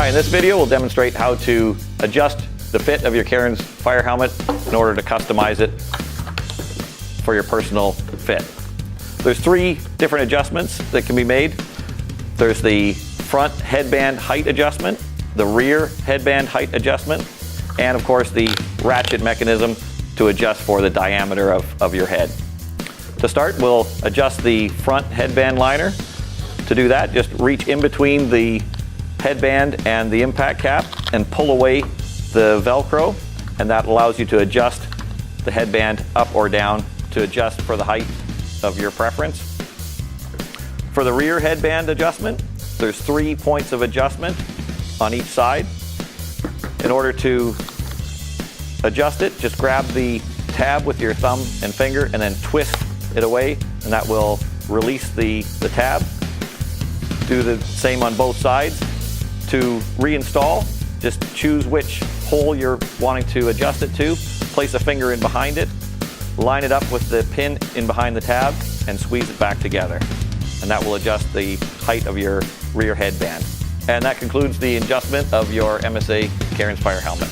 Hi, in this video we'll demonstrate how to adjust the fit of your Cairns Fire Helmet in order to customize it for your personal fit. There's three different adjustments that can be made. There's the front headband height adjustment, the rear headband height adjustment, and of course the ratchet mechanism to adjust for the diameter of your head. To start, we'll adjust the front headband liner. To do that, just reach in between the headband and the impact cap and pull away the Velcro, and that allows you to adjust the headband up or down to adjust for the height of your preference. For the rear headband adjustment, there's 3 points of adjustment on each side. In order to adjust it, just grab the tab with your thumb and finger and then twist it away, and that will release the tab. Do the same on both sides. To reinstall, just choose which hole you're wanting to adjust it to, place a finger in behind it, line it up with the pin in behind the tab, and squeeze it back together. And that will adjust the height of your rear headband. And that concludes the adjustment of your MSA Cairns Fire Helmet.